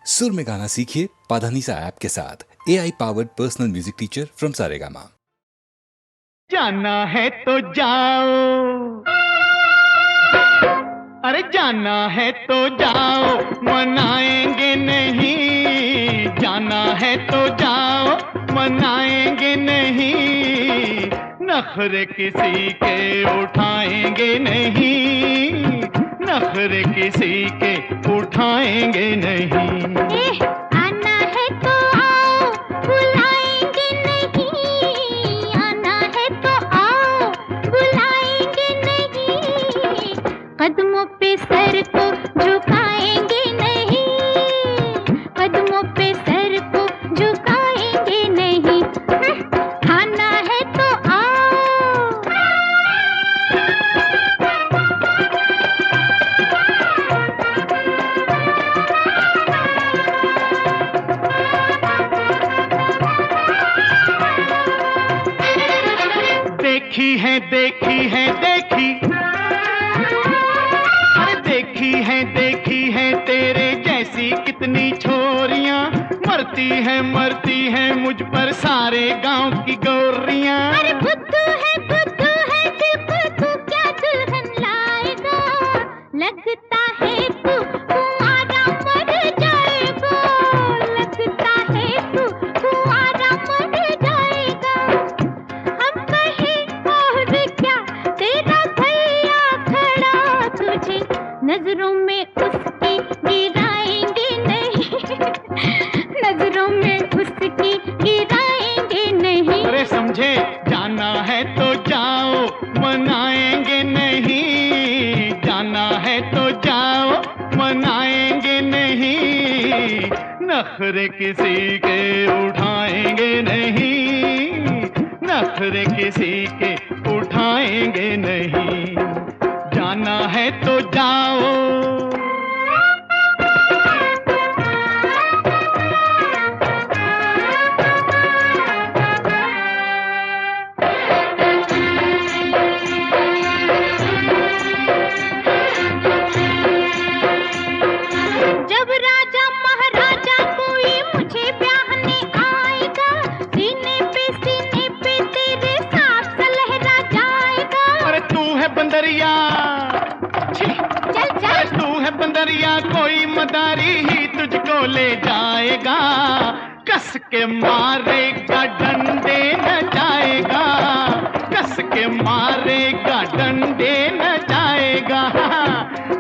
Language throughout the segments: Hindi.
सुर में गाना सीखिए पाधानीसा ऐप के साथ। AI powered personal music teacher from Saregama. जाना है तो जाओ, अरे जाना है तो जाओ, मनाएंगे नहीं। जाना है तो जाओ, मनाएंगे नहीं। नखरे किसी के उठाएंगे नहीं, नखरे किसी के उठाएंगे नहीं। आना है तो आओ, बुलाएंगे नहीं। आना है तो आओ, बुलाएंगे नहीं। कदमों पे सर को झुकाएंगे नहीं, कदमों पे सर को झुकाएंगे नहीं। आना है तो आओ। देखी है देखी है देखी, अरे देखी है तेरे जैसी कितनी छोरियां। मरती है मुझ पर सारे गांव की गौरियां। अरे बुद्धू है दिल को तू क्या दुल्हन लाएगा। लगता है तू कुंवारा मर जाएगा, लगता है तू कुंवारा मर जाएगा। हम कहे और क्या, तेरा भैया खड़ा तुझे नजरों में उसकी गिराएंगे नहीं, नजरों में उसकी गिराएंगे नहीं। अरे समझे, जाना है तो जाओ, मनाएंगे नहीं। जाना है तो जाओ, मनाएंगे नहीं। नखरे किसी के उठाएंगे नहीं, नखरे किसी के उठाएंगे नहीं। जाना है तो जाओ। जब राजा महाराजा कोई मुझे ब्याहने आएगा, सीने पे तेरे साथ लहरा जाएगा। अरे तू है बंदरिया, चल अरे तू है बंदरिया, कोई मदारी ही तुझको ले जाएगा। कस के मारेगा डंडे न जाएगा, कस के मारेगा डंडे न जाएगा।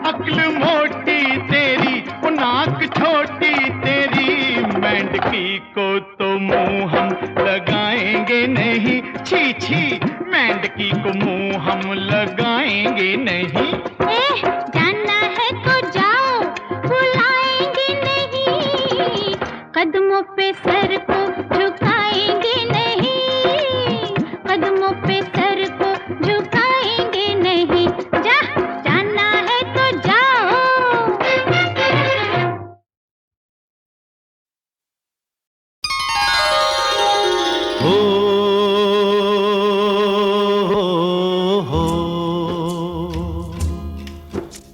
अक्ल मोटी तेरी, नाक छोटी तेरी, मेंढकी को तो मुंह हम लगाएंगे नहीं। छी छी, मेंढकी को मुंह हम लगाएंगे नहीं। जाना है तो जाओ, बुलाएंगे नहीं। कदमों पे सर को झुकाएंगे नहीं, कदमों पे सर को झुकाएंगे नहीं। जाना है तो जाओ। हो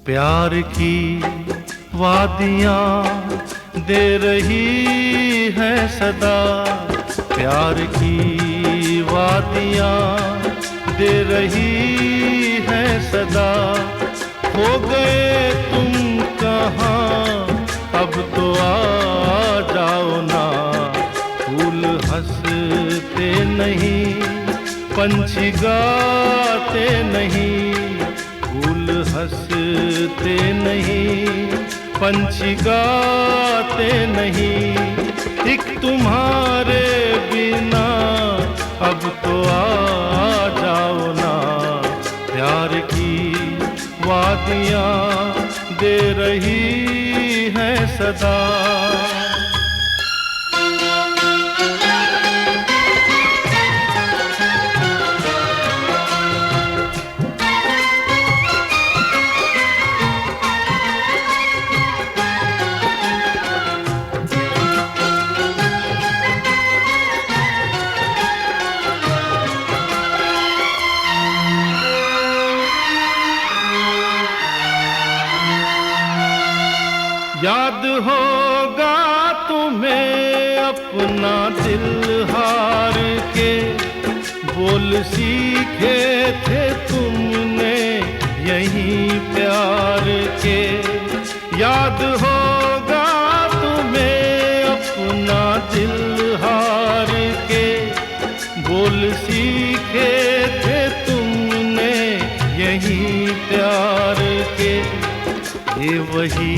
प्यार की वादियाँ दे रही है सदा, प्यार की वादियाँ दे रही है सदा। हो गए तुम कहाँ, अब तो आ जाओ ना। फूल हंसते नहीं, पंछी गाते नहीं। फूल हंसते नहीं, पंछी गाते नहीं। एक तुम्हारे बिना अब तो आ जाओ ना। प्यार की वादियाँ दे रही है सदा। याद होगा अपना दिल हार के बोल सीखे थे तुमने यहीं प्यार के। याद होगा तुम्हें अपना दिल हार के बोल सीखे थे तुमने यहीं प्यार के। ये वही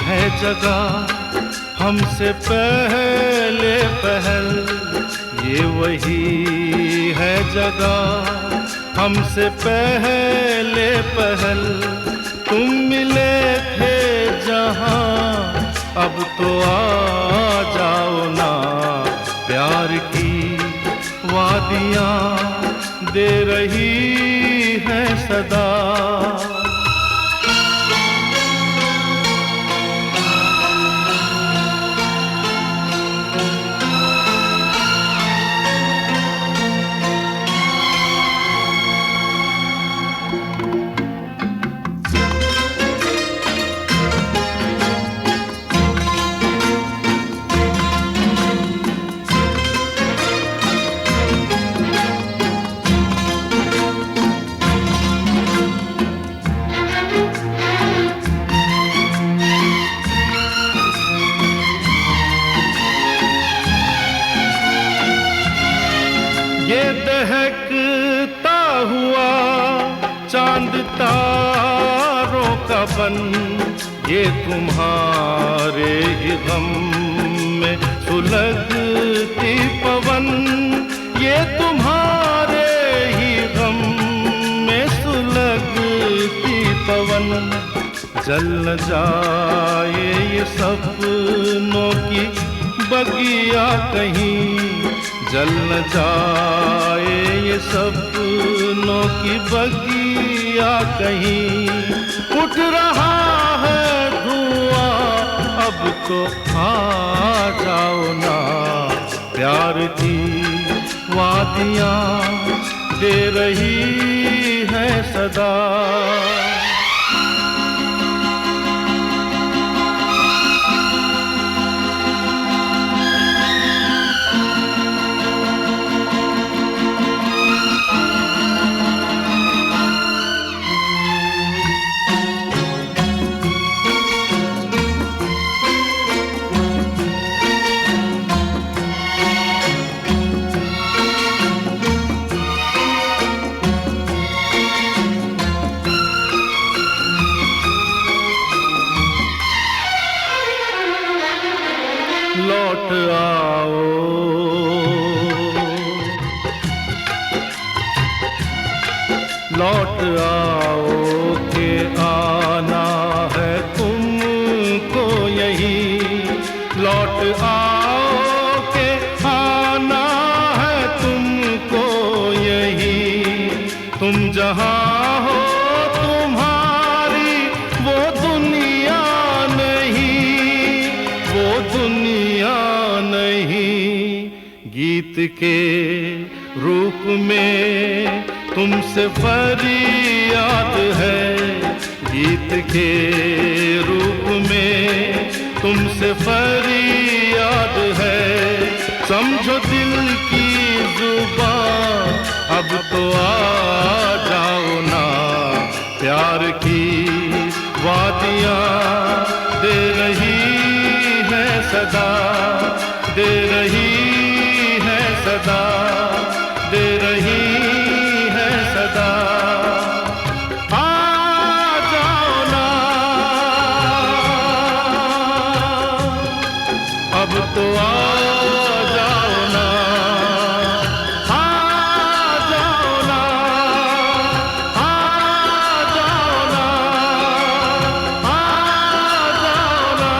है जगह हमसे पहले पहल, ये वही है जगह हमसे पहले पहल। तुम मिले थे जहां अब तो आ जाओ ना, प्यार की वादियां दे रही हैं सदा। ये दहकता हुआ चांद तारों का बन, ये तुम्हारे ही गम में सुलगती पवन, ये तुम्हारे ही गम में सुलगती पवन। जल न जाए ये सपनों की बगिया कहीं, जल न जाए ये सपनों की बगिया कहीं। उठ रहा है धुआं अब तो आ जाओ ना, प्यार की वादियां दे रही है सदा। लौट आओ, लौट आओ के आना है तुमको यहीं। लौट आओ के आना है तुमको यहीं। तुम जहाँ हो तुम्हारी वो दुनिया नहीं, वो दुनिया नहीं। गीत के रूप में तुमसे फरियाद है, गीत के रूप में तुमसे फरियाद है। समझो दिल की जुबान अब तो आ जाओ ना, प्यार की वादियां दे रही है सदा, दे रही है सदा, दे रही है सदा। आ जाओ ना, अब तो आ जाओ ना, आ जाओ ना, आ जाओ ना, आ जाओ ना।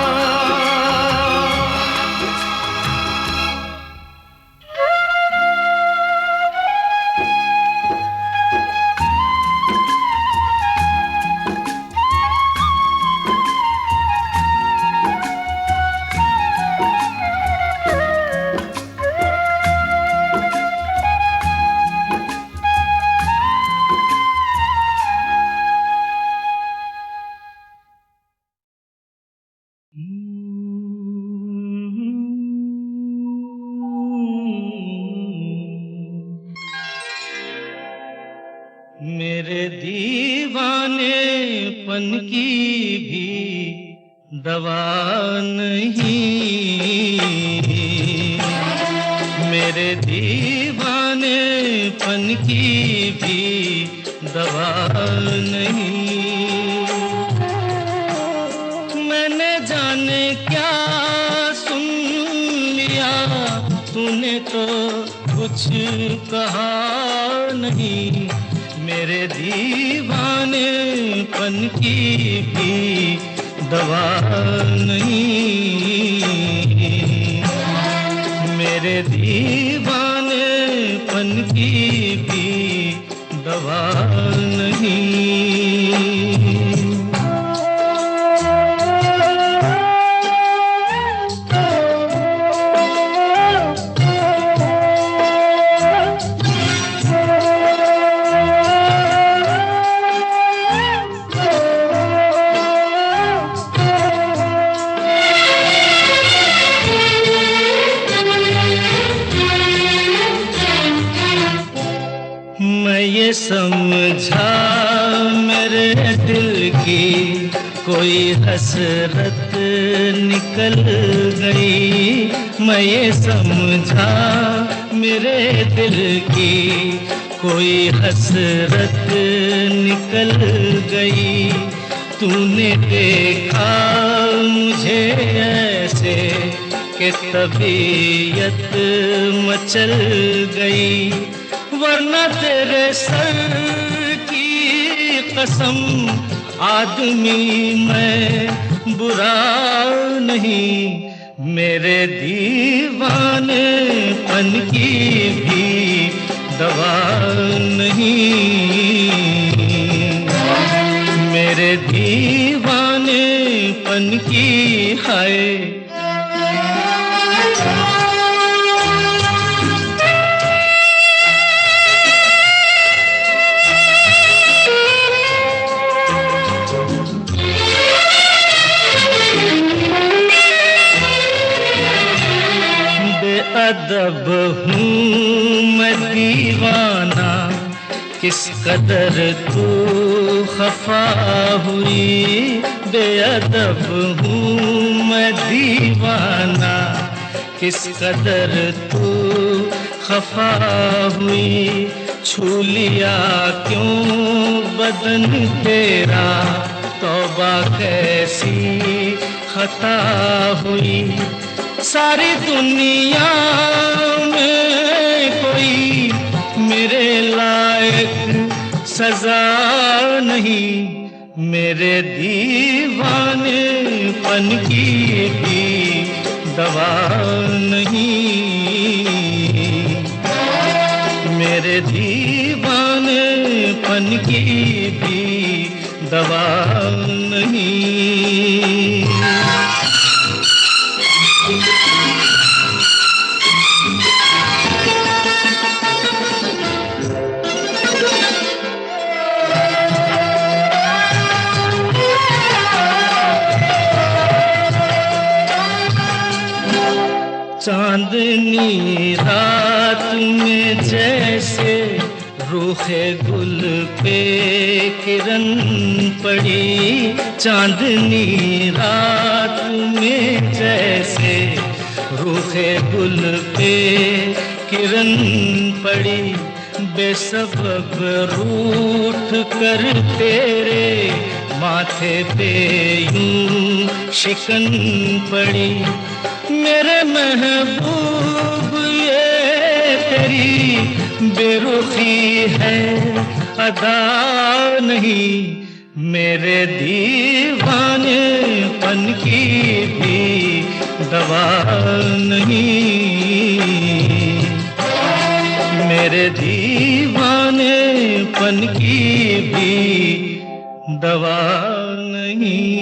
दीवानेपन की भी दवा नहीं, मेरे दीवानेपन की भी दवा नहीं। मैंने जाने क्या सुन लिया, तूने तो कुछ कहा नहीं, मेरे दीवानेपन की भी दवा नहीं, मेरे दीवानेपन की भी दवा नहीं। ये समझा मेरे दिल की कोई हसरत निकल गई, मैं ये समझा मेरे दिल की कोई हसरत निकल गई। तूने देखा मुझे ऐसे कि तबीयत मचल गई, वरना तेरे सर की कसम आदमी मैं बुरा नहीं, मेरे दीवानेपन की भी दवा नहीं, मेरे दीवानेपन की है। अदब हूँ मैं दीवाना, किस कदर तू खफा हुई, बेअदब हूँ मैं दीवाना, किस कदर तू खफा हुई। छू लिया क्यों बदन तेरा, तौबा कैसी खता हुई। सारी दुनिया में कोई मेरे लायक सजा नहीं, मेरे दीवानेपन की भी दवा नहीं, मेरे दीवानेपन की भी दवा नहीं। चांदनी रात में जैसे रूखे गुल पे किरण पड़ी, चांदनी रात में जैसे रूखे गुल पे किरण पड़ी, बेसबब रूठ कर तेरे माथे पे यूं शिकन पड़ी। मेरे महबूब ये तेरी बेरुखी है अदा नहीं, मेरे दीवानेपन की भी दवा नहीं, मेरे दीवानेपन की भी दवा नहीं।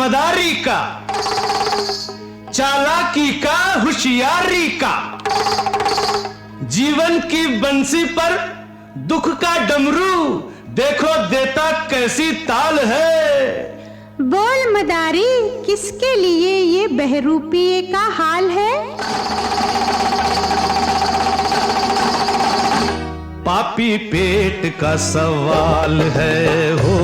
समझदारी का, चालाकी का, होशियारी का, जीवन की बंसी पर दुख का डमरू देखो देता कैसी ताल है। बोल मदारी, किसके लिए ये बहरूपिये का हाल है? पापी पेट का सवाल है हो,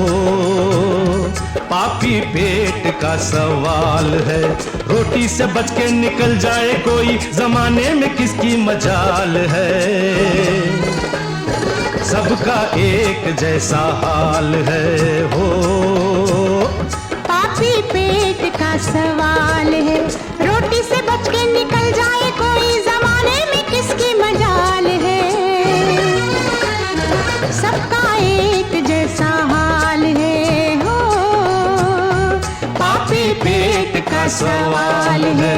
पापी पेट का सवाल है। रोटी से बच के निकल जाए कोई, जमाने में किसकी मजाल है। सबका एक जैसा हाल है हो, पापी पेट का सवाल है। रोटी से बच के निकल जाए कोई, जमाने में किसकी मजाल है। सबका एक जैसा हाल है हो, पापी पेट का सवाल है।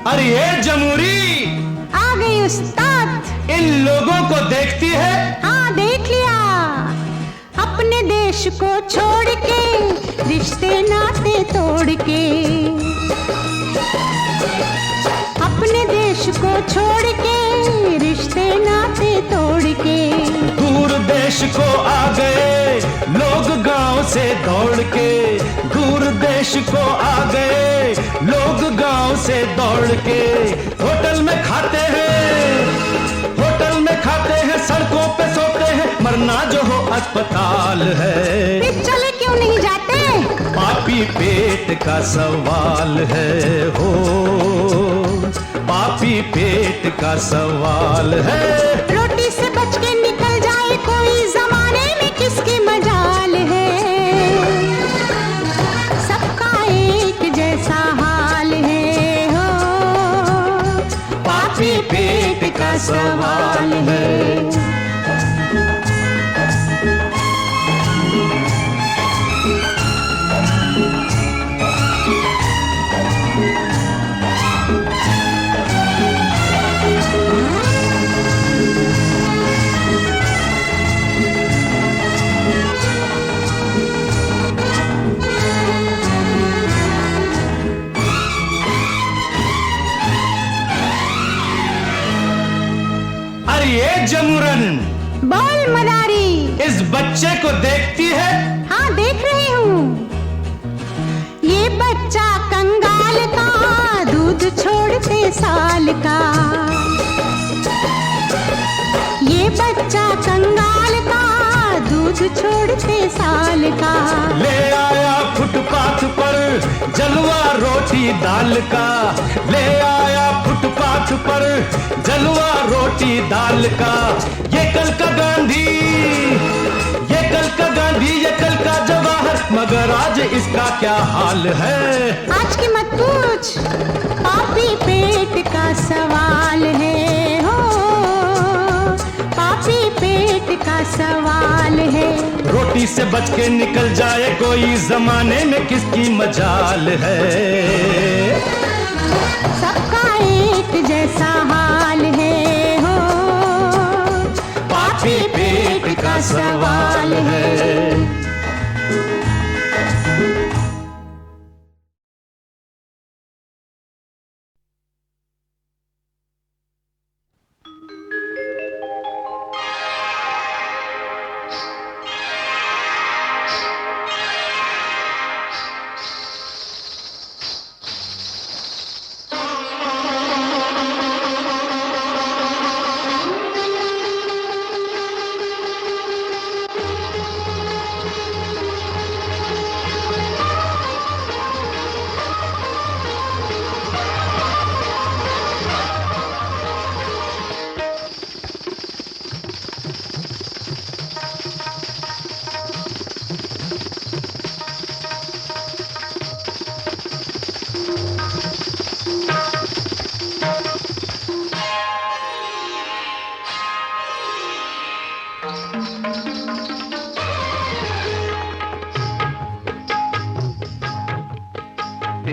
अरे ये जमूरी आ गई उस्ताद। इन लोगों को देखती है? हाँ देख लिया। अपने देश को छोड़ के, रिश्ते नाते तोड़ के, अपने देश को छोड़ के, रिश्ते नाते तोड़ के, दूर देश को आ गए लोग गांव से दौड़ के, दूर देश को आ गए लोग गांव से दौड़ के। होटल में खाते हैं, होटल में खाते हैं, सड़कों पे सोते हैं, मरना जो हो अस्पताल है। फिर चले क्यों नहीं जाते? पापी पेट का सवाल है हो, पापी पेट का सवाल है। रोटी से बच के निकल जाए कोई, जमाने में किसकी मजाल है। सबका एक जैसा हाल है हो, पापी पेट का सवाल है। ये जमुरन, बोल मदारी, इस बच्चे को देखती है? हाँ देख रही हूँ। ये बच्चा कंगाल का, दूध छोड़ते साल का। ये बच्चा कंगाल का, दूध छोड़ते साल का। ले आया फुटपाथ पर जलवा रोटी दाल का, ले आया फुटपाथ पर जलवा रोटी दाल का। ये कल का गांधी, ये कल का गांधी, ये कल का जवाहर, मगर आज इसका क्या हाल है। आज की मत पूछ, पापी पेट का सवाल है हो, पापी पेट का सवाल है। रोटी से बच के निकल जाए कोई, जमाने में किसकी मजाल है। सबका एक जैसा हाल है हो, पापी पेट का सवाल है।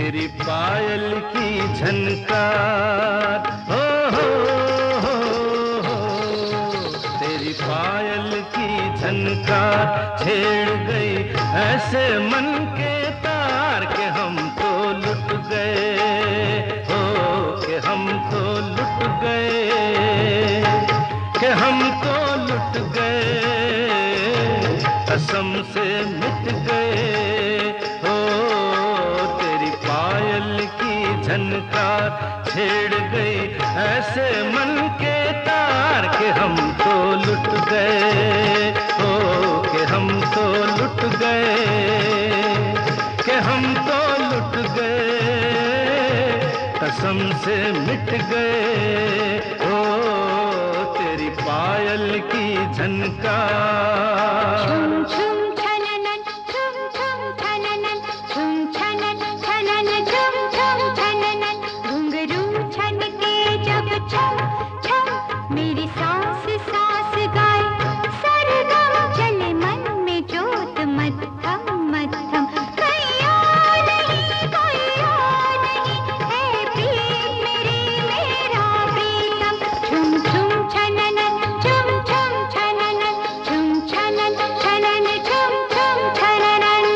तेरी पायल की झनकार, हो हो, तेरी पायल की झनकार छेड़ गई ऐसे मन के तार के हम तो लुट गए, हो के हम तो लुट गए, के हम तो लुट गए, कसम से मिट गए, हो तेरी पायल की झनकार छेड़ गई ऐसे मन के तार के हम तो लुट गए, हो के हम तो लुट गए, के हम तो लुट गए, कसम से मिट गए, हो तेरी पायल की झनकार। छुम छुम छननन छुम छुम छननन छुम छनन छनन छुम छुम छननन घुंघरू छनके जब छम छम मेरी सांस सांस गाए सरगम चले मन में जोत मद्धम मद्धम कोई और नहीं है प्रीत मेरी मेरा प्रीतम छुम छुम छननन छुम छुम छननन छुम छनन छनन छुम छुम छननन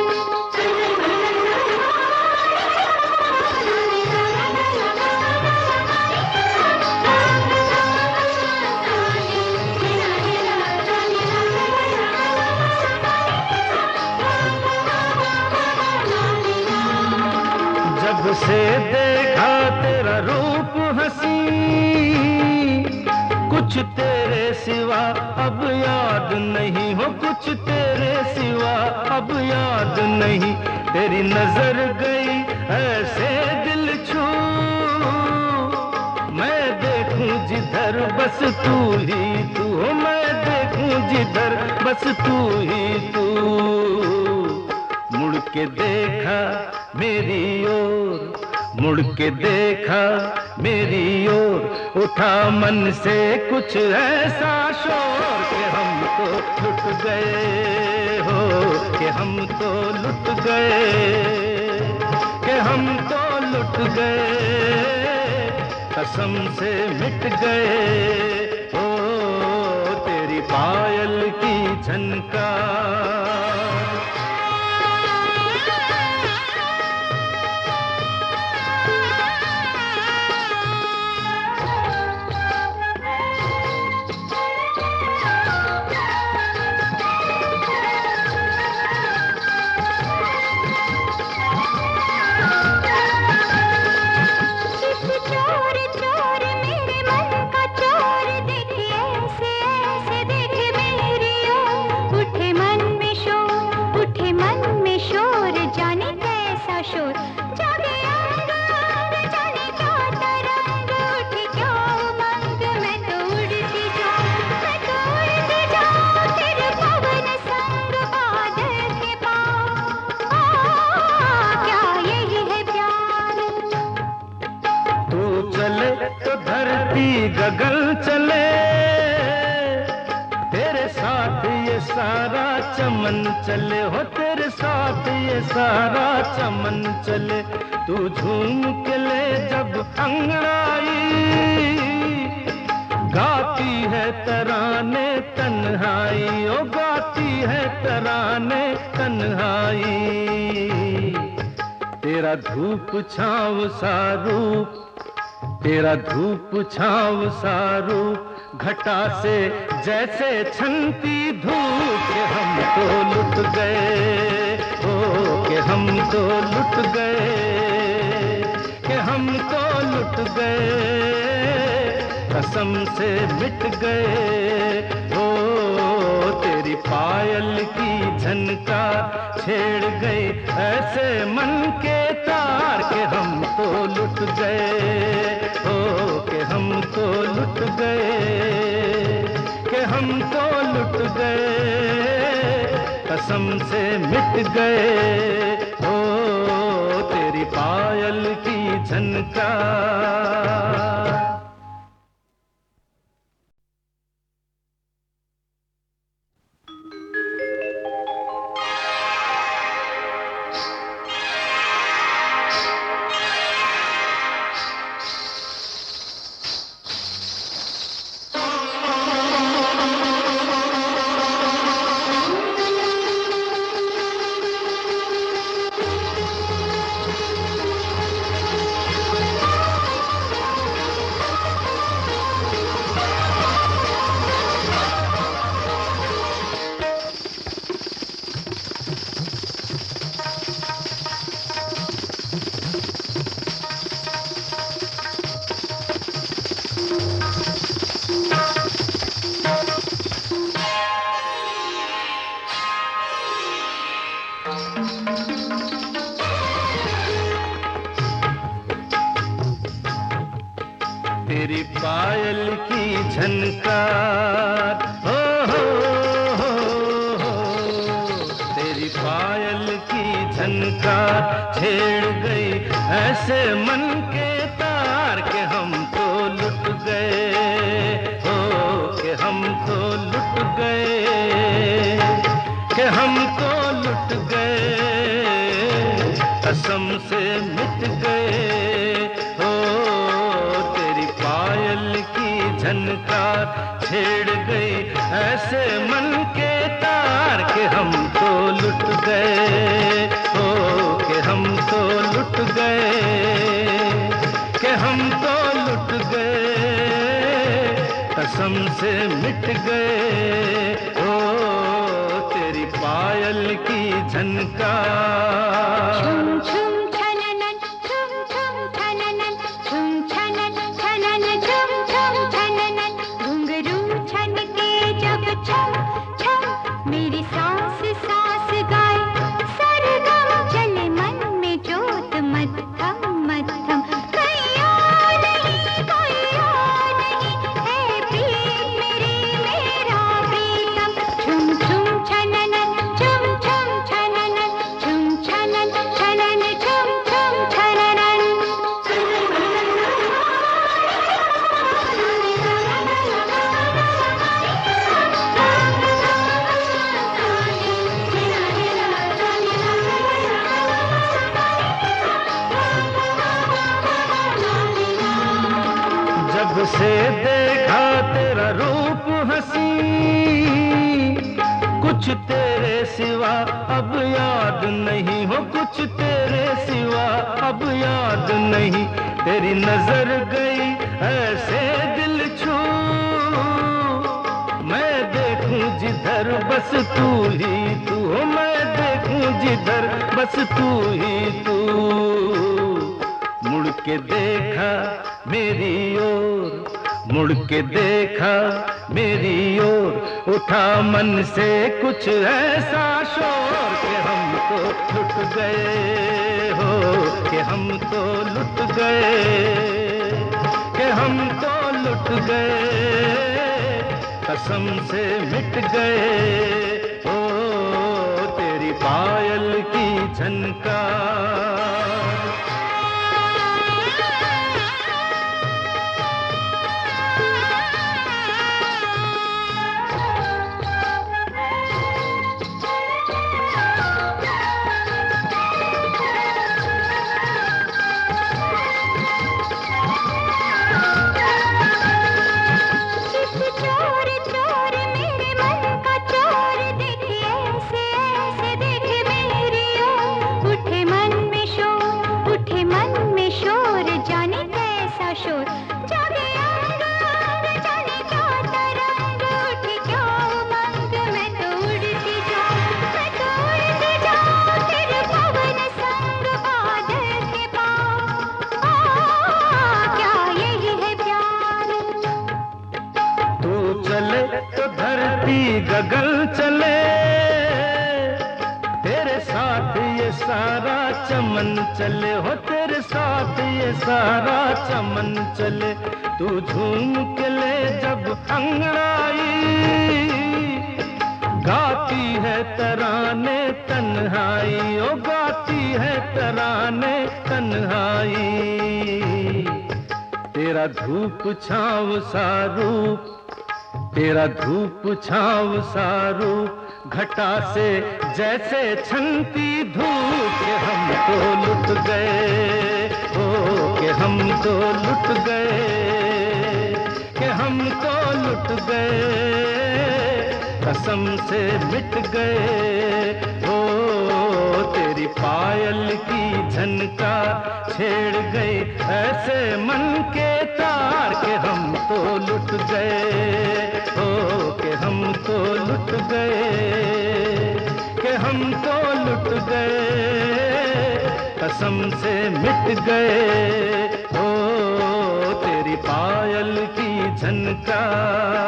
जब से देखा तेरा रूप हंसी, कुछ तेरे सिवा अब याद नहीं, हो कुछ तेरे सिवा अब याद नहीं, तेरी नजर गई ऐसे दिल छू, मैं देखूं जिधर बस तू ही तू, हो मैं देखूं जिधर बस तू ही तू, मुड़ के देखा मेरी ओर, मुड़ के देखा मेरी ओर, उठा मन से कुछ ऐसा शोर कि हम तो लुट गए, हो कि हम तो लुट गए, कि हम तो लुट गए, कसम से मिट गए, हो तेरी पायल की झनकार। चोर चोर मेरे मन का चोर देखे ऐसे ऐसे देखे मेरी ओर उठे मन में शोर जाने कैसा शोर जागे अंग अंग जाने क्या तरंग उठे क्या उमंग मैं तो उड़ती जाऊं तेरे पवन संग बादल के पाँव क्या यही है प्यार। तू चले तो धरती गगन चले, तेरे साथ ये सारा चमन चले, हो तेरे साथ ये सारा चमन चले, तू झूम के ले जब अंगड़ाई, गाती है तराने तन्हाई, ओ गाती है तराने तन्हाई, तेरा धूप छाँव सा रूप, तेरा धूप छाँव सा रूप घटा से जैसे छनती धूप के हम तो लुट गए, हो के हम तो लुट गए, के हम तो लुट गए, कसम से मिट गए, हो तेरी पायल की झनकार छेड़ गई ऐसे मन के तार के हम तो लुट गए, हो के हम तो लुट गए, के हम तो लुट गए, कसम से मिट गए, हो तेरी पायल की झनकार। पायल की झनकार, हो तेरी पायल की झनकार छेड़ गई ऐसे मन के तार के हम तो लुट गए, हो के हम तो लुट गए, के हम तो लुट गए, कसम से मिट गए, हो तेरी पायल की झनकार छेड़ गई ऐसे मन के तार के हम तो लुट गए, हो के हम तो लुट गए, के हम तो लुट गए, कसम से मिट गए, हो तेरी पायल की झनकार। झुम झुम छननन झुम झुम छननन झुम छनन छनन झुम झुम छननन घुंघरू छनके जब छम छम मेरी सांस सांस गाए सरगम चले मन में जोत मद्धम मद्धम कोई और नहीं है प्रीत मेरी मेरा प्रीतम झुम झुम छननन झुम झुम छननन झुम छनन छनन झुम झुम छननन जब से देखा तेरा रूप हंसी, कुछ तेरे सिवा अब याद नहीं, हो कुछ तेरे सिवा अब याद नहीं, तेरी नजर गई ऐसे दिल छू, मैं देखूं जिधर बस तू ही तू, हो मैं देखूं जिधर बस तू ही तू, मुड़ के देखा मेरी ओर, मुड़ के देखा मेरी ओर, उठा मन से कुछ ऐसा शोर कि हम तो लुट गए, हो कि हम तो लुट गए, कि हम तो लुट गए, कसम से मिट गए, हो तेरी पायल की झनकार। चोर चोर मेरे मन का चोर देखे ऐसे ऐसे देखे मेरी ओर उठे मन में शोर उठे मन में शोर जाने कैसा शोर जागे अंग अंग जाने क्या तरंग उठी क्या उमंग मैं तो उड़ती जाऊं तेरे पवन संग बादल के पाँव क्या यही है प्यार। तू चले तो धरती गगन चले, तेरे साथ ये सारा चमन चले, हो तेरे साथ ये सारा चमन चले, तू झूम के ले जब अंगड़ाई, गाती है तराने तन्हाई, ओ गाती है तराने तन्हाई, तेरा धूप छाँव सा रूप, तेरा धूप छाँव सा रूप, घटा से जैसे छनती धूप के हम तो लुट गए, हो के हम तो लुट गए, के हम तो लुट गए, कसम से मिट गए, हो तेरी पायल की झनकार छेड़ गई ऐसे मन के तार के हम तो लुट गए, हो के हम तो लुट गए, के हम तो लुट गए, कसम से मिट गए, हो तेरी पायल की झनकार।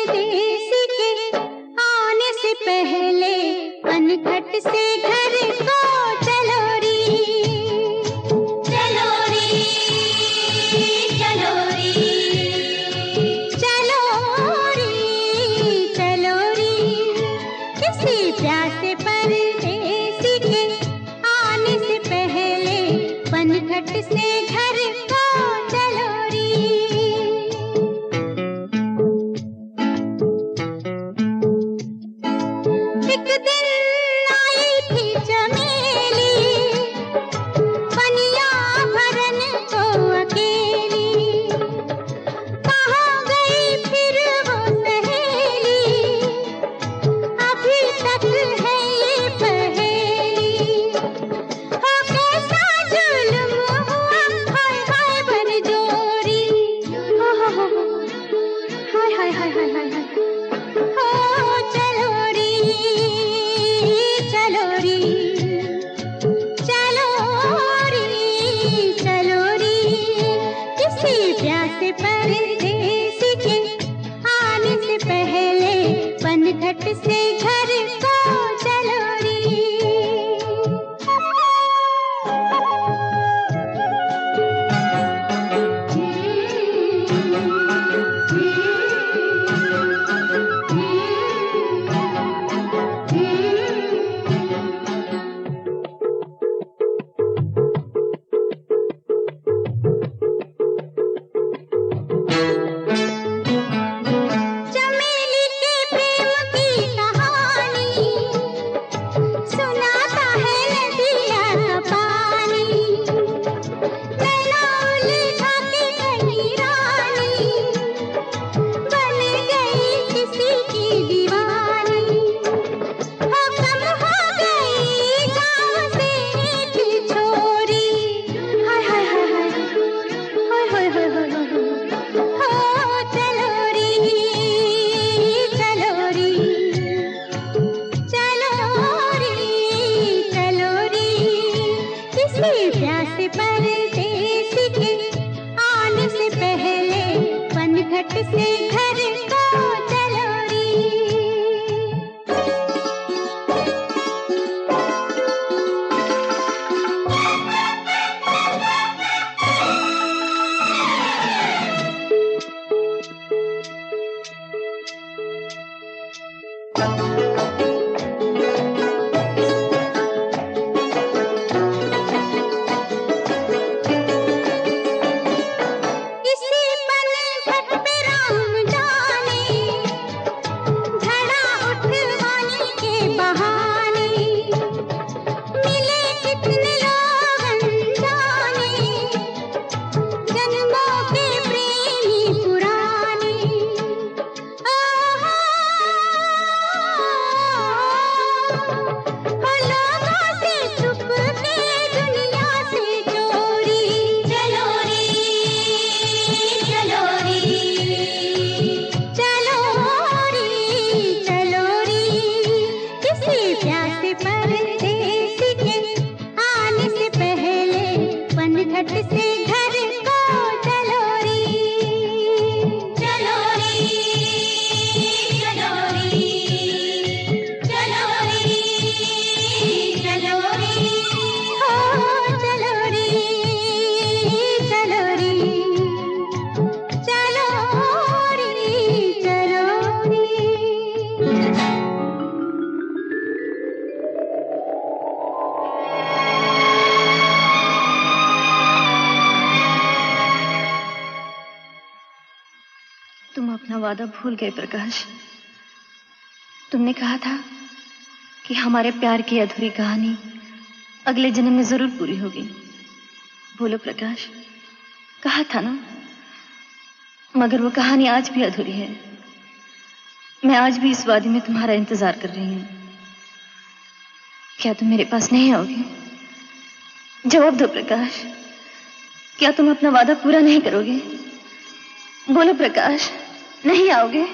परदेसी के आने से पहले पनघट से घर को चलो री, चलो री, चलो री, चलो री, चलो री। किसी प्यासे परदेसी के आने से पहले पनघट से घर को चलो री। एक दिन आई थी चमेली पनिया भरन को अकेली, कहाँ गई फिर वो सहेली, अभी तक है ये पहेली। हो कैसा जुल्म हुआ, हाय हाय बरजोरी, हाय हाय हाय हाय हाय हाय। हो चलो री, चलो री, चलो री, चलो री। किसी प्यासे परदेसी के आने से पहले पनघट से घर को चलो री। चमेली के प्रेम की कहानी सुनाता है नदिया का पानी, नैना उलझा के कहीं रानी बन गई किसी की दीवानी। हो कम हो गई गाँव से एक छोरी, हाय हाय हाय हाय, हाय हाय हाय हाय हाय। हो चलो री, चलो री, चलो री, चलो री। किसी प्यासे परदेसी के आने से पहले पनघट से घर को चलो री। इसी पनघट पे राम जाने घड़ा उठवाने के बहाने मिले कितने लोग अनजाने, जन्मों के प्रेमी पुराने। हो लोगों से छुप के दुनिया से चोरी, चलो री, चलो री, चलो री, चलो री। किसी प्यासे परदेसी के आने से पहले पनघट से घर को चलो री, चलो री, चलो री, चलो री, चलो री। हो चलो री, चलो री, चलो री, चलो री। तुम अपना वादा भूल गए प्रकाश। तुमने कहा था कि हमारे प्यार की अधूरी कहानी अगले जन्म में जरूर पूरी होगी। बोलो प्रकाश, कहा था ना। मगर वो कहानी आज भी अधूरी है। मैं आज भी इस वादी में तुम्हारा इंतजार कर रही हूँ। क्या तुम मेरे पास नहीं आओगे? जवाब दो प्रकाश, क्या तुम अपना वादा पूरा नहीं करोगे? बोलो प्रकाश, नहीं आओगे?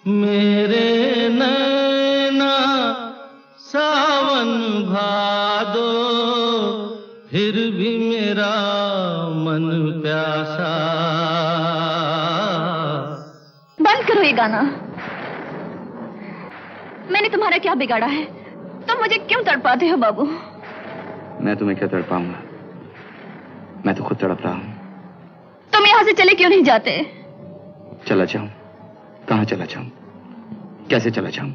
मेरे नैना सावन भादो, फिर भी मेरा मन प्यासा। बंद करो ये ठिकाना। मैंने तुम्हारा क्या बिगाड़ा है? तुम मुझे क्यों तड़पाते हो बाबू? मैं तुम्हें क्या तड़पाऊंगा? मैं तो खुद तड़प रहा हूं। तुम यहां से चले क्यों नहीं जाते? चला जाऊं? कहां चला जाऊं? कैसे चला जाऊं?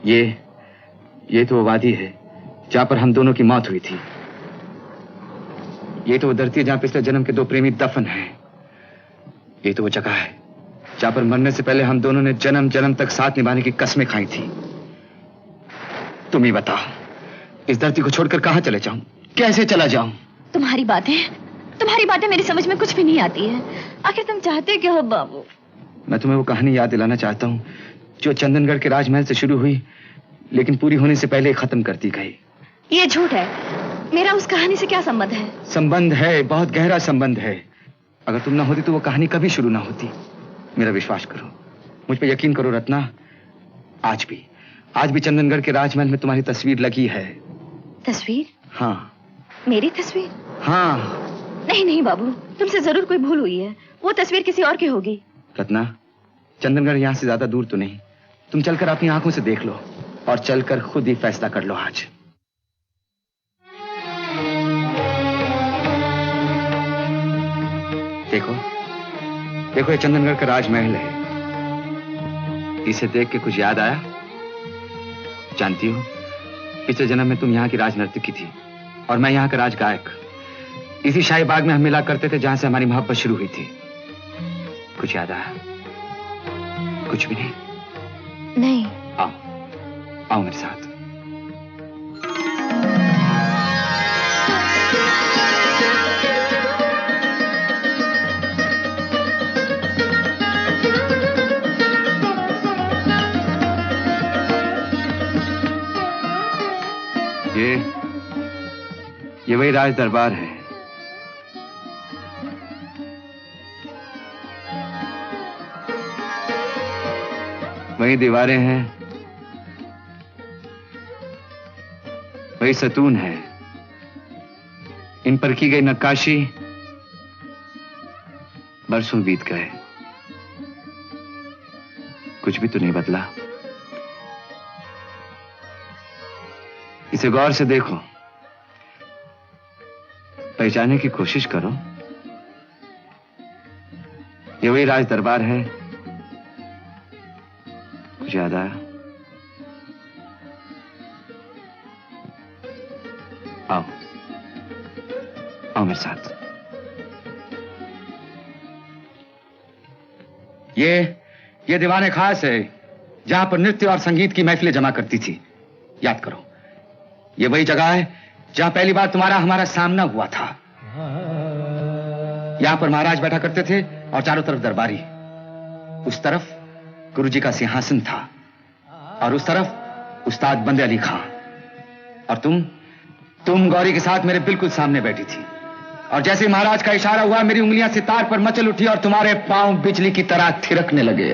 ये तो वो वादी है जहां पर हम दोनों की मौत हुई थी। ये तो वो धरती है जहां पिछले जन्म के दो प्रेमी दफन हैं। ये तो वो जगह है जहां पर मरने से पहले हम दोनों ने जन्म जन्म तक साथ निभाने की कस्में खाई थी। तुम ही बताओ, इस धरती को छोड़कर कहां चले जाऊं? कैसे चला जाऊं? तुम्हारी बातें मेरी समझ में कुछ भी नहीं आती है। आखिर तुम चाहते क्या हो बाबू? मैं तुम्हें वो कहानी याद दिलाना चाहता हूं जो चंदनगढ़ के राजमहल से शुरू हुई लेकिन पूरी होने से पहले ही खत्म कर दी गई। ये झूठ है। मेरा उस कहानी से क्या संबंध है? संबंध है, बहुत गहरा संबंध है। अगर तुम ना होती तो वो कहानी कभी शुरू ना होती। मेरा विश्वास करो, मुझ पे यकीन करो रत्ना। आज भी चंदनगढ़ के राजमहल में तुम्हारी तस्वीर लगी है। तस्वीर? हाँ। मेरी तस्वीर? हाँ। नहीं बाबू, तुमसे जरूर कोई भूल हुई है। वो तस्वीर किसी और की होगी। रत्ना, चंदनगढ़ यहां से ज्यादा दूर तो नहीं। तुम चलकर अपनी आंखों से देख लो और चलकर खुद ही फैसला कर लो आज। देखो ये चंदनगढ़ का राजमहल है। इसे देख के कुछ याद आया? जानती हो, पिछले जन्म में तुम यहाँ की राजनर्तकी थी और मैं यहाँ का राजगायक। इसी शाही बाग में हम मिला करते थे जहां से हमारी मोहब्बत शुरू हुई थी। कुछ याद आया? कुछ भी नहीं? आओ मेरे साथ। ये वही राज दरबार है। वही दीवारें हैं, वही सतून है। इन पर की गई नक्काशी बरसों बीत गए, कुछ भी तो नहीं बदला। इसे गौर से देखो, पहचानने की कोशिश करो। ये वही राज दरबार है। कुछ याद आया? आओ मेरे साथ। ये दीवाने खास है जहां पर नृत्य और संगीत की महफिलें जमा करती थी। याद करो, ये वही जगह है जहां पहली बार तुम्हारा हमारा सामना हुआ था। यहां पर महाराज बैठा करते थे और चारों तरफ दरबारी। उस तरफ गुरुजी का सिंहासन था और उस तरफ उस्ताद बंदे अली खां। और तुम गौरी के साथ मेरे बिल्कुल सामने बैठी थी। और जैसे महाराज का इशारा हुआ, मेरी उंगलियां सितार पर मचल उठी और तुम्हारे पांव बिजली की तरह थिरकने लगे।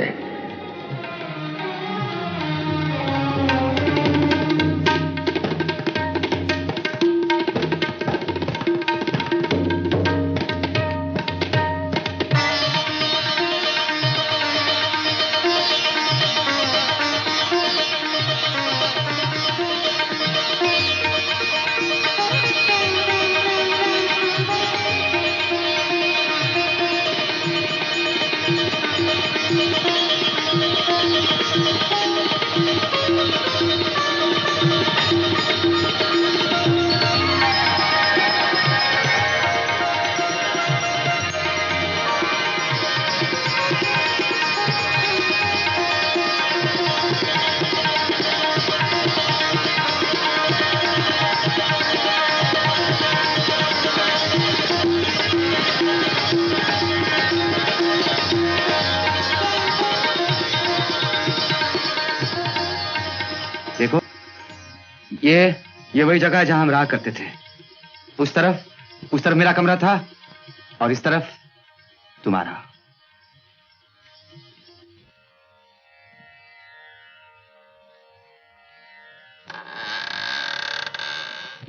देखो, ये वही जगह है जहां हम रहा करते थे। उस तरफ मेरा कमरा था और इस तरफ तुम्हारा।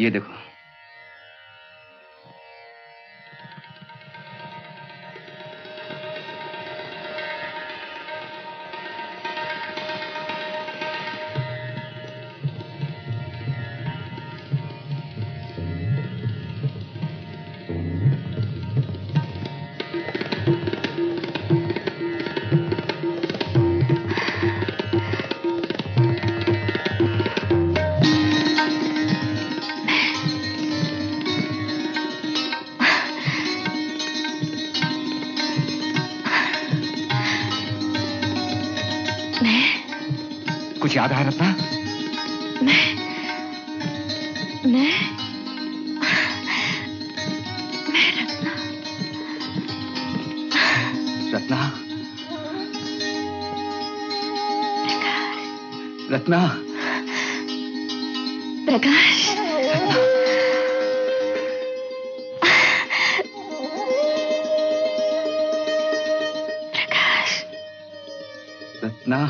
ये देखो, कुछ याद आया रत्ना? मैं रत्ना। रत्ना। प्रकाश। प्रकाश। रत्ना।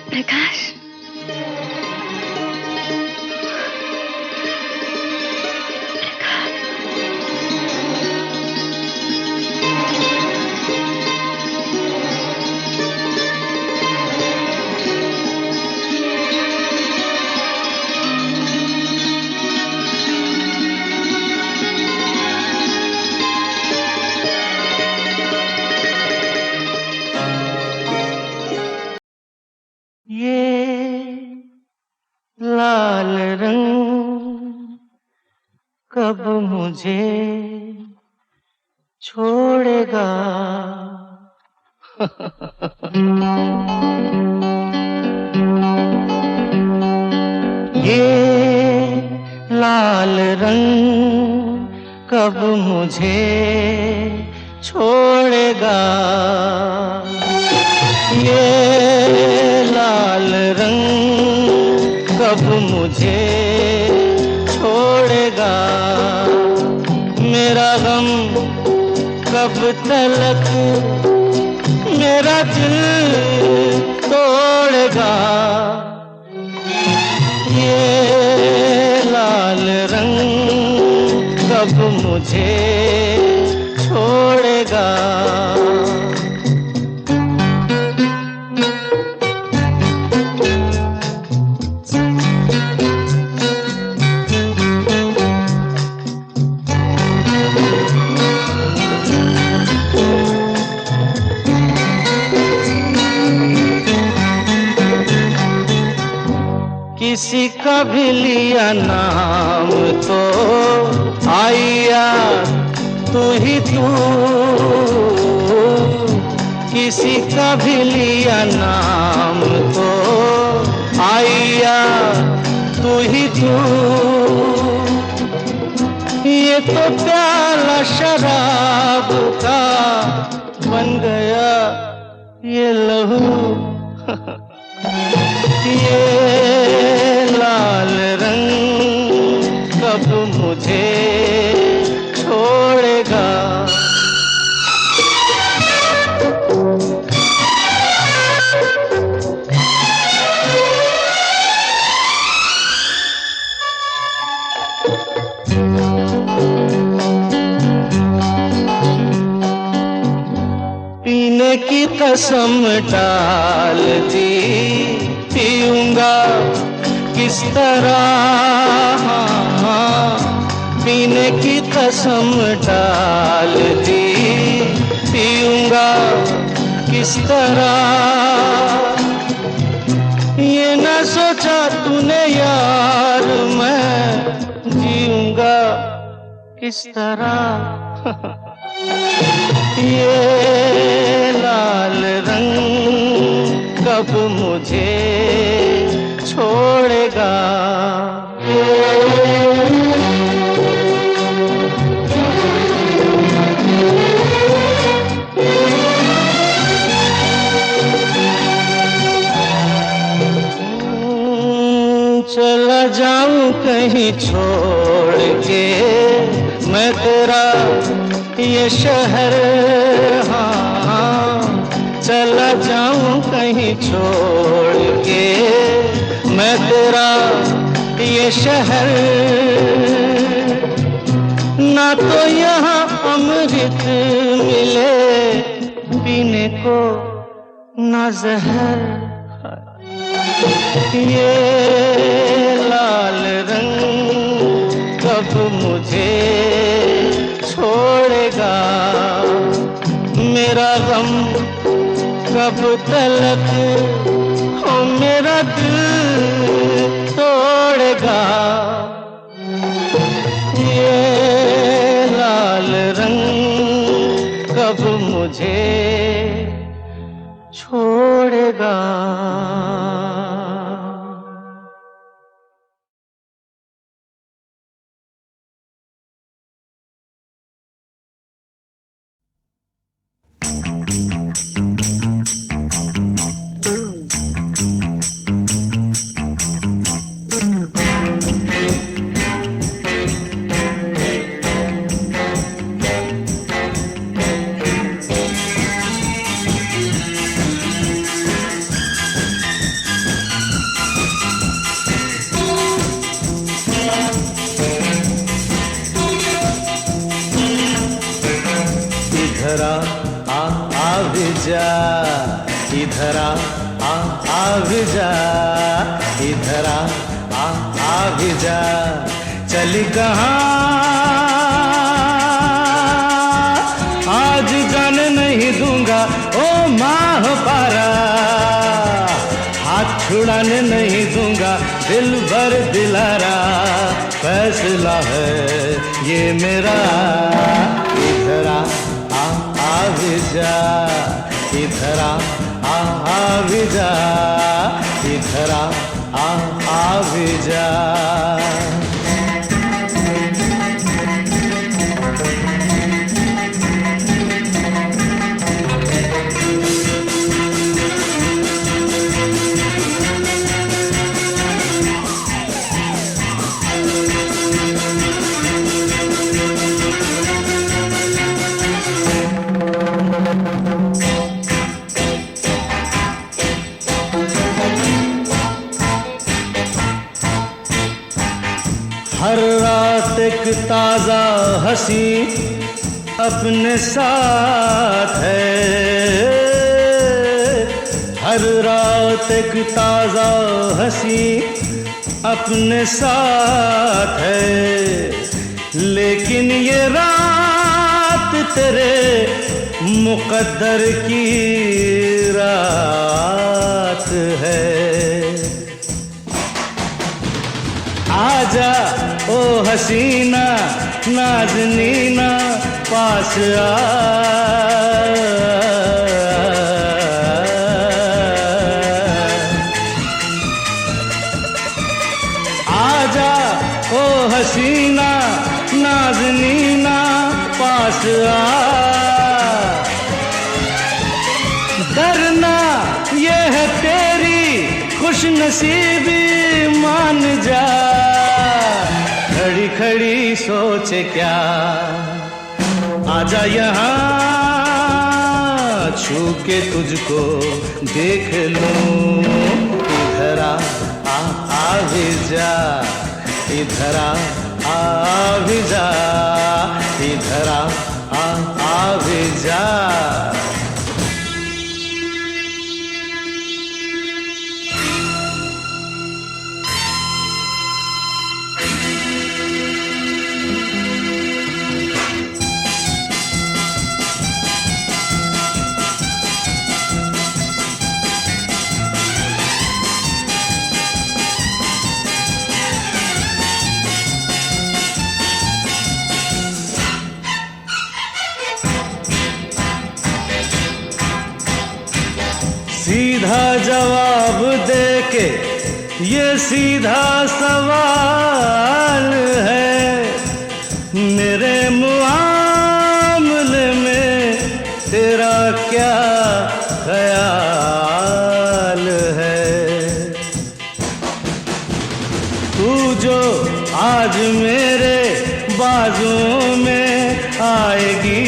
प्रकाश। लाल रंग कब मुझे छोड़ेगा? ये लाल रंग कब मुझे छोड़ेगा? ये लाल रंग कब मुझे छोड़ेगा? मेरा गम कब तलक मेरा दिल तोड़ेगा? ये लाल रंग कब मुझे छोड़ेगा? किसी का भी लिया नाम तो आया तू ही तू। किसी का भी लिया नाम तो आया तू ही तू। ये तो प्याला शराब का बन गया ये लहू। ये लाल रंग कब मुझे छोड़ेगा? पीने की कसम डाल दी, पीऊंगा किस तरह? पीने की कसम डाल दी, पीऊंगा किस तरह? ये न सोचा तूने यार मैं जीऊंगा किस तरह? ये लाल रंग कब मुझे छोड़ेगा? चला जाऊं कहीं छोड़ के मैं तेरा ये शहर। हाँ, चला जाऊं कहीं छोड़ के मैं तेरा ये शहर। ना तो यहाँ अमृत मिले पीने को ना जहर। ये लाल रंग कब मुझे छोड़ेगा? मेरा गम कब तलक हो मेरा दिल तोड़ेगा? ये लाल रंग कब मुझे छोड़ेगा। इधर आ भी जा, इधर आ भी जा, इधर आ भी जा। चली कहाँ आज जाने नहीं दूंगा ओ माह पारा, हाथ छुड़ाने नहीं दूंगा दिल भर दिलारा, फैसला है ये मेरा। इधर आ भी जा, इधर आ भी जा, इधर आ भी जा। हर रात एक ताजा हंसी अपने साथ है, हर रात एक ताजा हंसी अपने साथ है। लेकिन ये रात तेरे मुकद्दर की रात है। आजा ओ हसीना नाज़नीना पास आ, आजा ओ हसीना नाज़नीना पास आ। डरना ये है तेरी खुशनसीबी मान जा, खड़ी खड़ी सोचे क्या आजा यहाँ छू के तुझको देख लूं। इधर आ भी जा, इधर आ भी जा, इधर आ भी जा। सीधा जवाब देके ये सीधा सवाल है, मेरे मुआमले में तेरा क्या ख्याल है। तू जो आज मेरे बाजुओं में आएगी,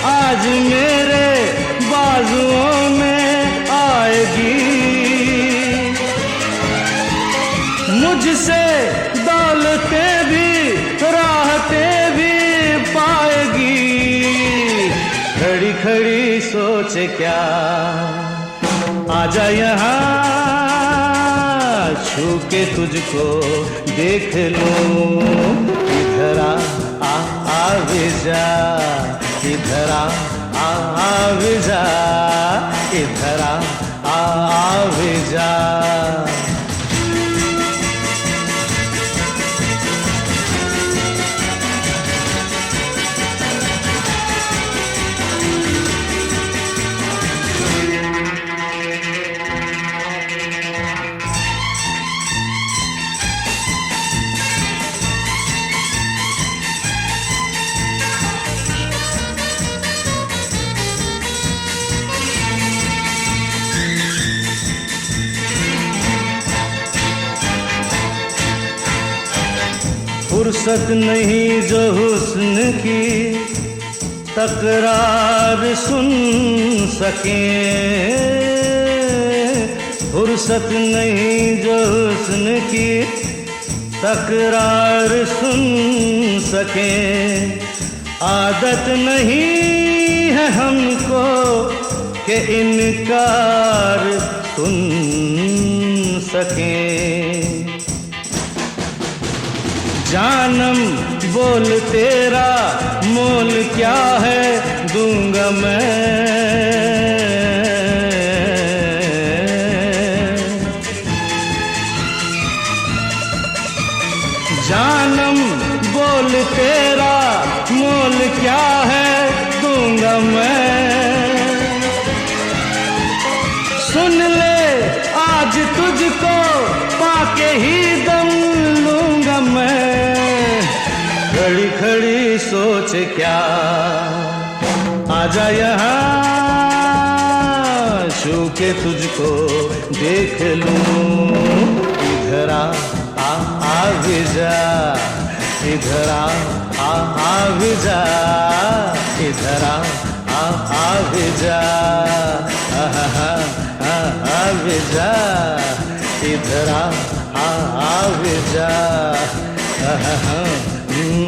आज मेरे बाजुओं में आएगी, मुझसे दौलतें भी राहतें भी पाएगी। खड़ी खड़ी सोचे क्या आजा यहाँ छू के तुझको देख लूं। इधर आ भी जा, इधर आ भी जा, इधर आ भी जा। फुर्सत नहीं जो हुस्न की तकरार सुन सके, फुर्सत नहीं जो हुस्न की तकरार सुन सके। आदत नहीं है हमको कि इनकार सुन सके। जानम बोल तेरा मोल क्या है दूंगा मैं, जानम बोल तेरा मोल क्या है दूंगा मैं। सुन ले आज तुझको पाके ही दम लूंगा मैं। खड़ी खड़ी सोच क्या आजा यहाँ छू के तुझको देख लूं। इधर आ भी जा, इधर आ भी जा, इधर आ भी जा, आ भी जा, इधर आ भी जा,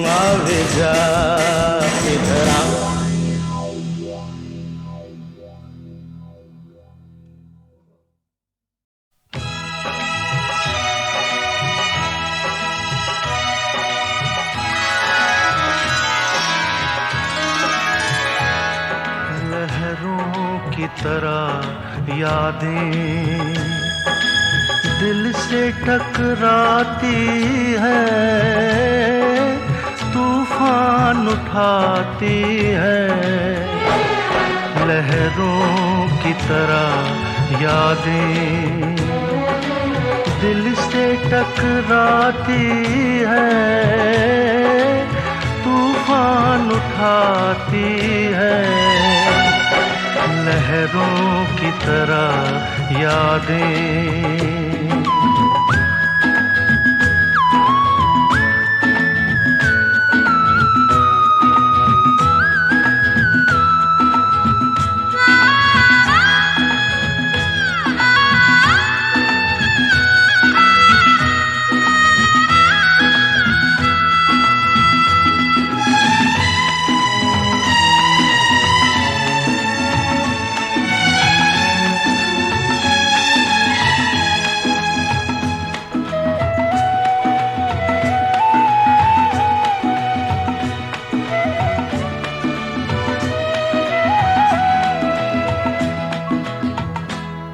आ भी जा, इधर आ। की तरह यादें दिल से टकराती है, तूफान उठाती है। लहरों की तरह यादें दिल से टकराती है, तूफान उठाती है। लहरों की तरह यादें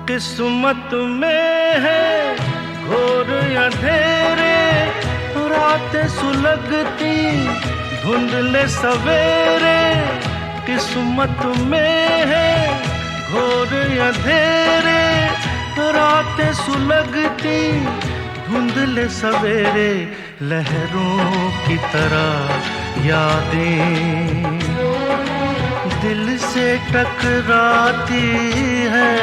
किस्मत में है घोर अंधेरे, रातें सुलगती धुंधले सवेरे। किस्मत में है घोर अंधेरे, रातें सुलगती धुंधले सवेरे। लहरों की तरह यादें दिल से टकराती है,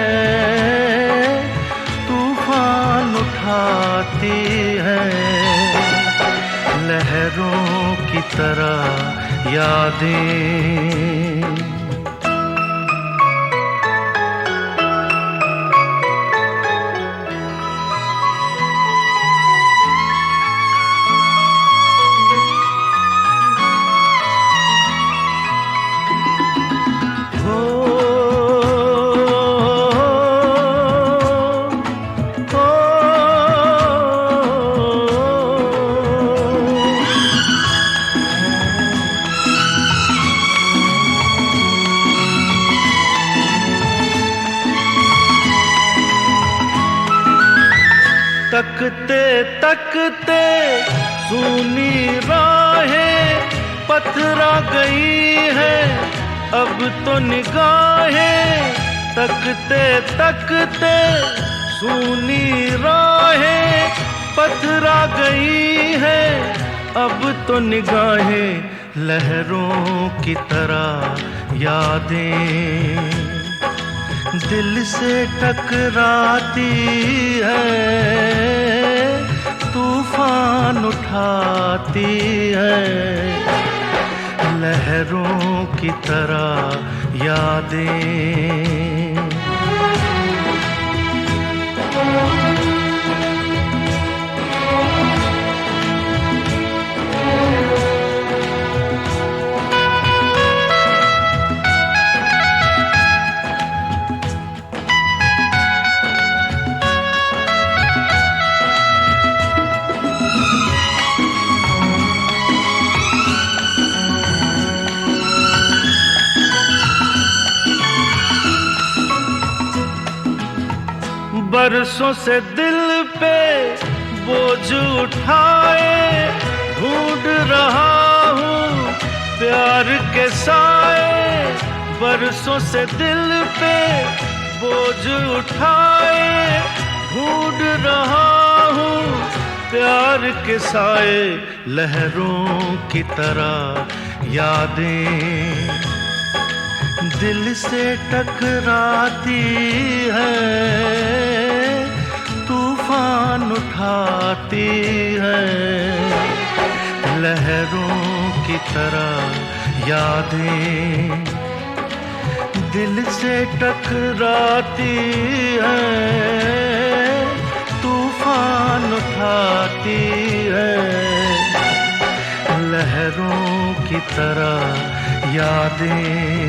तूफान उठाती है। लहरों की तरह यादें तकते तकते सूनी राहें पथरा गई है अब तो निगाहें। तकते तकते सूनी राहें पथरा गई है अब तो निगाहें। लहरों की तरह यादें दिल से टकराती है, तूफान उठाती है, लहरों की तरह यादें। बरसों से दिल पे बोझ उठाए, ढूंढ रहा हूँ प्यार के साए। बरसों से दिल पे बोझ उठाए, ढूंढ रहा हूँ प्यार के साए। लहरों की तरह यादें दिल से टकराती है, तूफान उठाती है। लहरों की तरह यादें दिल से टकराती है, तूफान उठाती है। लहरों की तरह यादें।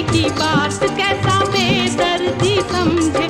की बात कैसा बेदर्दी समझे।